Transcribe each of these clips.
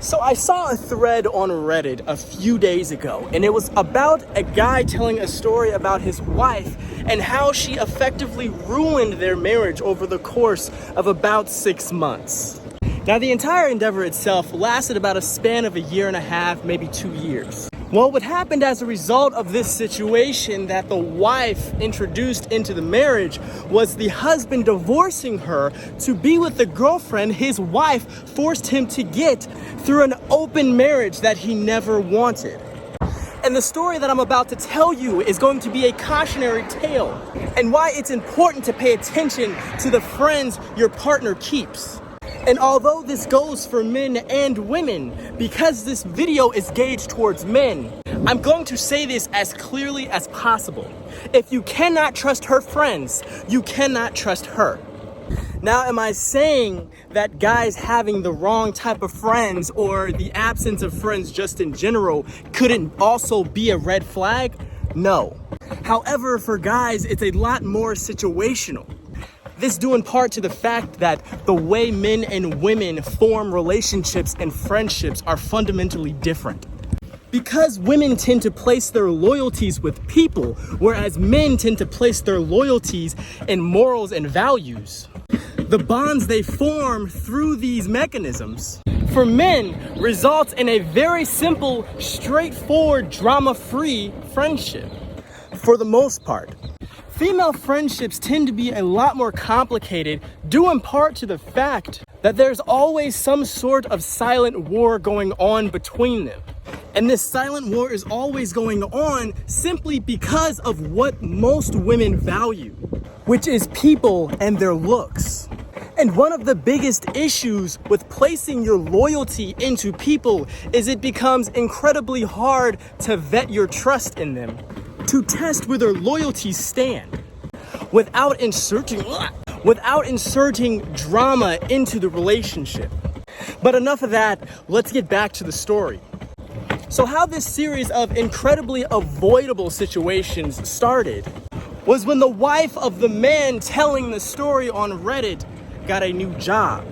So I saw a thread on Reddit a few days ago, and it was about a guy telling a story about his wife and how she effectively ruined their marriage over the course of about 6 months. Now, the entire endeavor itself lasted about a span of a year and a half, maybe 2 years. Well, what happened as a result of this situation that the wife introduced into the marriage was the husband divorcing her to be with the girlfriend his wife forced him to get through an open marriage that he never wanted. And the story that I'm about to tell you is going to be a cautionary tale and why it's important to pay attention to the friends your partner keeps. And although this goes for men and women, because this video is gauged towards men, I'm going to say this as clearly as possible. If you cannot trust her friends, you cannot trust her. Now, am I saying that guys having the wrong type of friends or the absence of friends just in general couldn't also be a red flag? No. However, for guys, it's a lot more situational. This due in part to the fact that the way men and women form relationships and friendships are fundamentally different. Because women tend to place their loyalties with people, whereas men tend to place their loyalties in morals and values. The bonds they form through these mechanisms, for men, results in a very simple, straightforward, drama-free friendship, for the most part. Female friendships tend to be a lot more complicated, due in part to the fact that there's always some sort of silent war going on between them. And this silent war is always going on simply because of what most women value, which is people and their looks. And one of the biggest issues with placing your loyalty into people is it becomes incredibly hard to vet your trust in them, to test where their loyalties stand, without inserting drama into the relationship. But enough of that, let's get back to the story. So how this series of incredibly avoidable situations started was when the wife of the man telling the story on Reddit got a new job.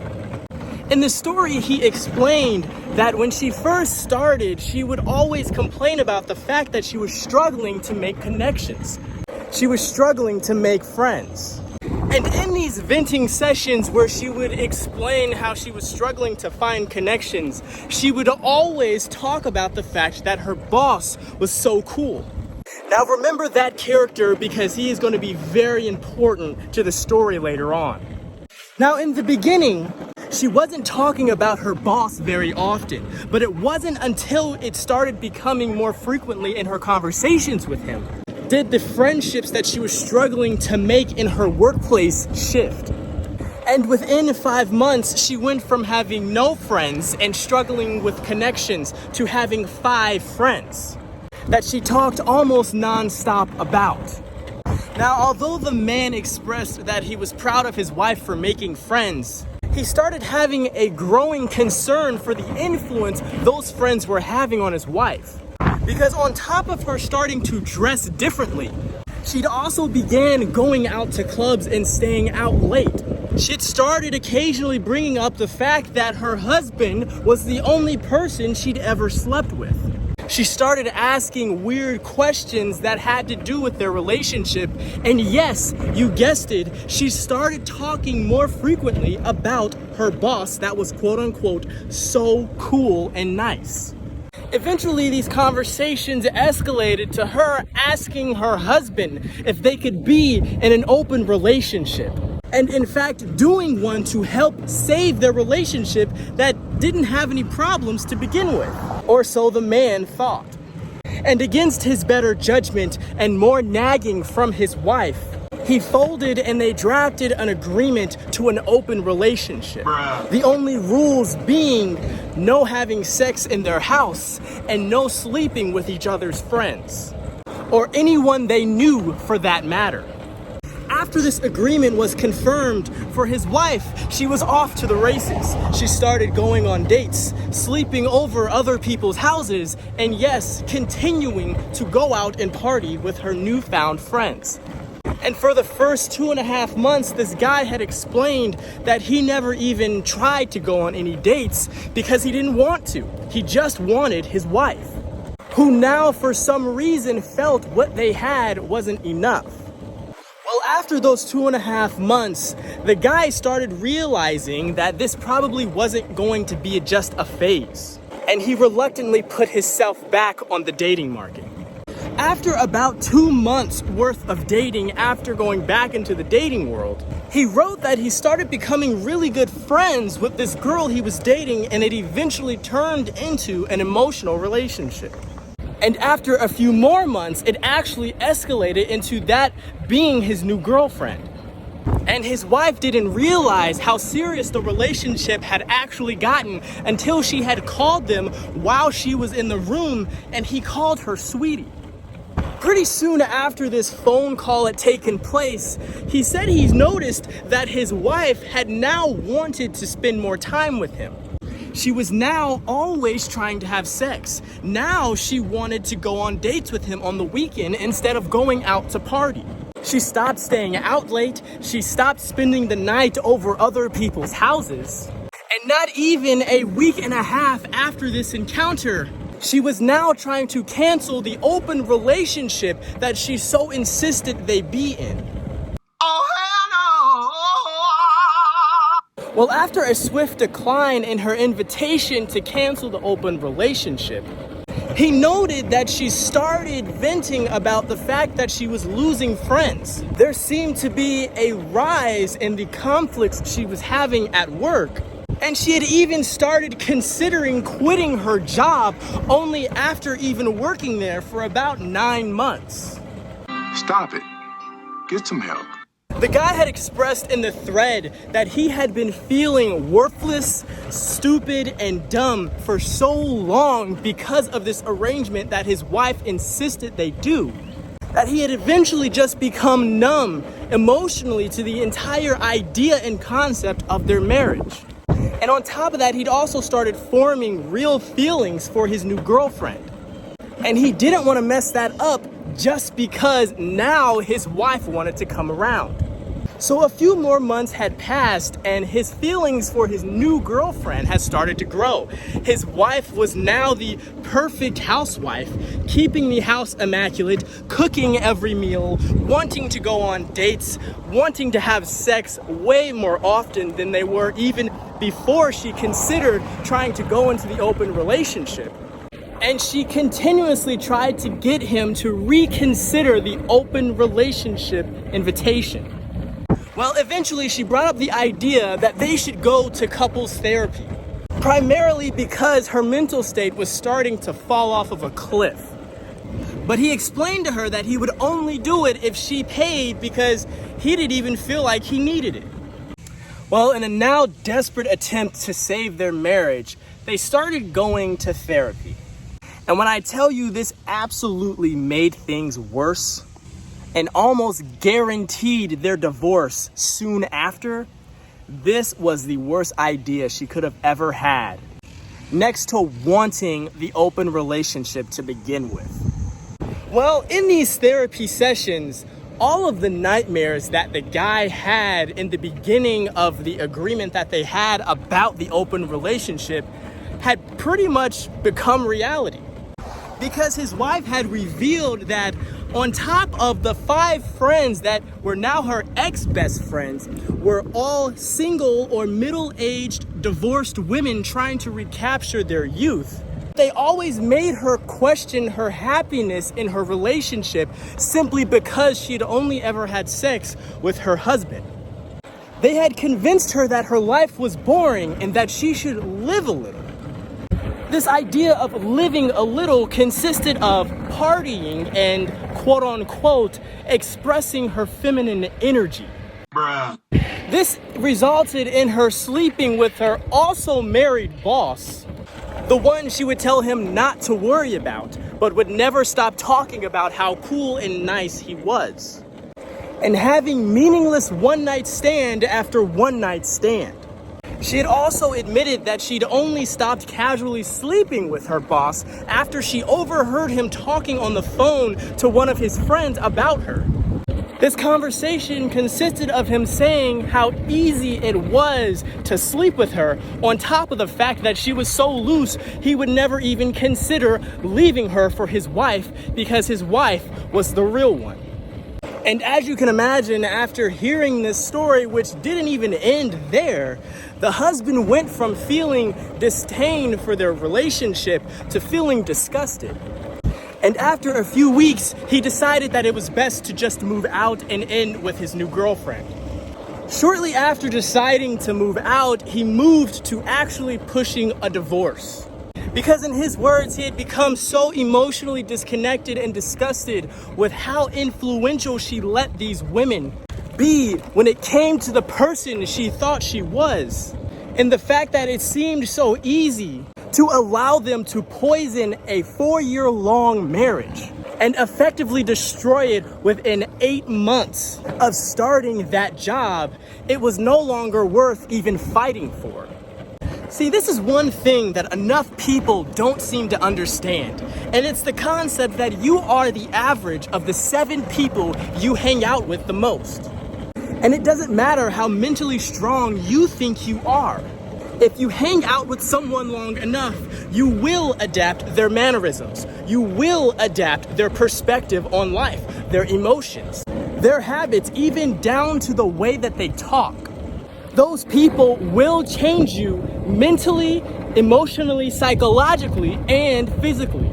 In the story, he explained that when she first started, she would always complain about the fact that she was struggling to make connections. She was struggling to make friends. And in these venting sessions where she would explain how she was struggling to find connections, she would always talk about the fact that her boss was so cool. Now remember that character because he is going to be very important to the story later on. Now in the beginning, she wasn't talking about her boss very often, but it wasn't until it started becoming more frequently in her conversations with him did the friendships that she was struggling to make in her workplace shift. And within 5 months, she went from having no friends and struggling with connections to having 5 friends that she talked almost non-stop about. Now, although the man expressed that he was proud of his wife for making friends, he started having a growing concern for the influence those friends were having on his wife. Because on top of her starting to dress differently, she'd also began going out to clubs and staying out late. She'd started occasionally bringing up the fact that her husband was the only person she'd ever slept with. She started asking weird questions that had to do with their relationship. And yes, you guessed it, she started talking more frequently about her boss that was quote unquote so cool and nice. Eventually, these conversations escalated to her asking her husband if they could be in an open relationship. And in fact, doing one to help save their relationship that didn't have any problems to begin with. Or so the man thought. And against his better judgment and more nagging from his wife, he folded and they drafted an agreement to an open relationship. The only rules being no having sex in their house and no sleeping with each other's friends, or anyone they knew for that matter. After this agreement was confirmed for his wife, she was off to the races. She started going on dates, sleeping over other people's houses, and yes, continuing to go out and party with her newfound friends. And for the first 2.5 months, this guy had explained that he never even tried to go on any dates because he didn't want to. He just wanted his wife, who now for some reason felt what they had wasn't enough. Well, after those 2.5 months, the guy started realizing that this probably wasn't going to be just a phase, and he reluctantly put himself back on the dating market. After about 2 months worth of dating, after going back into the dating world, he wrote that he started becoming really good friends with this girl he was dating, and it eventually turned into an emotional relationship. And after a few more months, it actually escalated into that being his new girlfriend. And his wife didn't realize how serious the relationship had actually gotten until she had called them while she was in the room, and he called her sweetie. Pretty soon after this phone call had taken place, he said he's noticed that his wife had now wanted to spend more time with him. She was now always trying to have sex. Now she wanted to go on dates with him on the weekend instead of going out to party. She stopped staying out late. She stopped spending the night over other people's houses. And not even a week and a half after this encounter, she was now trying to cancel the open relationship that she so insisted they be in. Oh, hell no! Well, after a swift decline in her invitation to cancel the open relationship, he noted that she started venting about the fact that she was losing friends. There seemed to be a rise in the conflicts she was having at work. And she had even started considering quitting her job only after even working there for about 9 months. Stop it. Get some help. The guy had expressed in the thread that he had been feeling worthless, stupid, and dumb for so long because of this arrangement that his wife insisted they do, that he had eventually just become numb emotionally to the entire idea and concept of their marriage. And on top of that, he'd also started forming real feelings for his new girlfriend. And he didn't want to mess that up just because now his wife wanted to come around. So a few more months had passed, and his feelings for his new girlfriend had started to grow. His wife was now the perfect housewife, keeping the house immaculate, cooking every meal, wanting to go on dates, wanting to have sex way more often than they were even before she considered trying to go into the open relationship. And she continuously tried to get him to reconsider the open relationship invitation. Well, eventually she brought up the idea that they should go to couples therapy, primarily because her mental state was starting to fall off of a cliff. But he explained to her that he would only do it if she paid because he didn't even feel like he needed it. Well, in a now desperate attempt to save their marriage, they started going to therapy. And when I tell you this absolutely made things worse and almost guaranteed their divorce soon after, this was the worst idea she could have ever had, next to wanting the open relationship to begin with. Well, in these therapy sessions, all of the nightmares that the guy had in the beginning of the agreement that they had about the open relationship had pretty much become reality. Because his wife had revealed that on top of the 5 friends that were now her ex-best friends were all single or middle-aged divorced women trying to recapture their youth. They always made her question her happiness in her relationship simply because she had only ever had sex with her husband. They had convinced her that her life was boring and that she should live a little. This idea of living a little consisted of partying and quote-unquote expressing her feminine energy. Bruh. This resulted in her sleeping with her also married boss, the one she would tell him not to worry about, but would never stop talking about how cool and nice he was, and having meaningless one-night stand after one-night stand. She had also admitted that she'd only stopped casually sleeping with her boss after she overheard him talking on the phone to one of his friends about her. This conversation consisted of him saying how easy it was to sleep with her, on top of the fact that she was so loose he would never even consider leaving her for his wife because his wife was the real one. And as you can imagine, after hearing this story, which didn't even end there, the husband went from feeling disdain for their relationship to feeling disgusted. And after a few weeks, he decided that it was best to just move out and in with his new girlfriend. Shortly after deciding to move out, he moved to actually pushing a divorce. Because in his words, he had become so emotionally disconnected and disgusted with how influential she let these women be when it came to the person she thought she was. And the fact that it seemed so easy to allow them to poison a 4-year-long marriage and effectively destroy it within 8 months of starting that job, it was no longer worth even fighting for. See, this is one thing that enough people don't seem to understand, and it's the concept that you are the average of the 7 people you hang out with the most. And it doesn't matter how mentally strong you think you are. If you hang out with someone long enough, you will adapt their mannerisms. You will adapt their perspective on life, their emotions, their habits, even down to the way that they talk. Those people will change you mentally, emotionally, psychologically, and physically.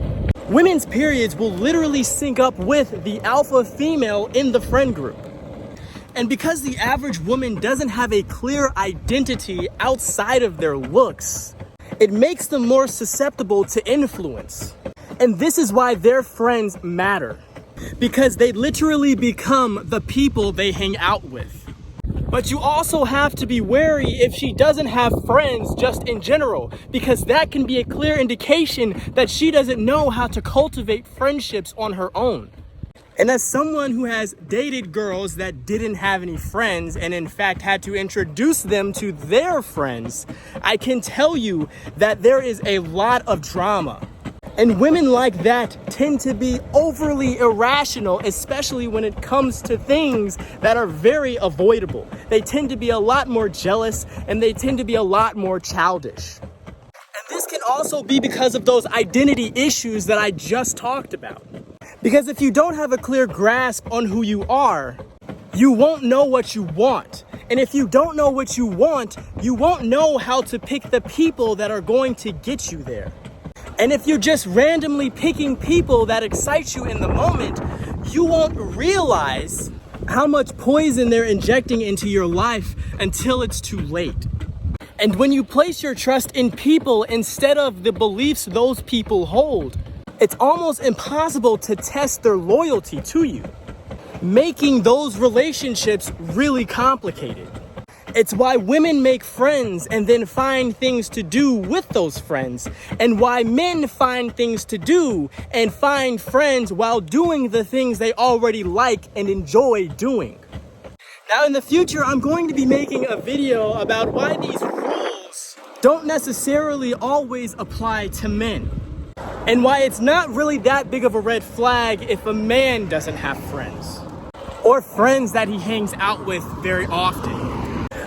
Women's periods will literally sync up with the alpha female in the friend group. And because the average woman doesn't have a clear identity outside of their looks, it makes them more susceptible to influence. And this is why their friends matter, because they literally become the people they hang out with. But you also have to be wary if she doesn't have friends just in general, because that can be a clear indication that she doesn't know how to cultivate friendships on her own. And as someone who has dated girls that didn't have any friends and in fact had to introduce them to their friends, I can tell you that there is a lot of drama. And women like that tend to be overly irrational, especially when it comes to things that are very avoidable. They tend to be a lot more jealous and they tend to be a lot more childish. And this can also be because of those identity issues that I just talked about. Because if you don't have a clear grasp on who you are, you won't know what you want. And if you don't know what you want, you won't know how to pick the people that are going to get you there. And if you're just randomly picking people that excite you in the moment, you won't realize how much poison they're injecting into your life until it's too late. And when you place your trust in people instead of the beliefs those people hold, it's almost impossible to test their loyalty to you, making those relationships really complicated. It's why women make friends and then find things to do with those friends, and why men find things to do and find friends while doing the things they already like and enjoy doing. Now in the future, I'm going to be making a video about why these rules don't necessarily always apply to men, and why it's not really that big of a red flag if a man doesn't have friends, or friends that he hangs out with very often.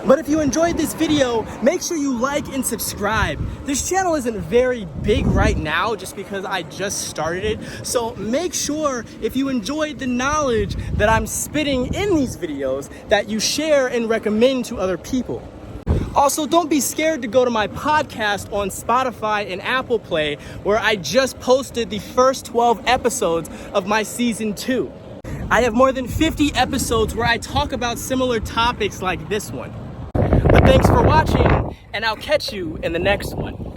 But if you enjoyed this video, make sure you like and subscribe. This channel isn't very big right now just because I just started it. So make sure if you enjoyed the knowledge that I'm spitting in these videos that you share and recommend to other people. Also, don't be scared to go to my podcast on Spotify and Apple Play, where I just posted the first 12 episodes of my season 2. I have more than 50 episodes where I talk about similar topics like this one. But thanks for watching, and I'll catch you in the next one.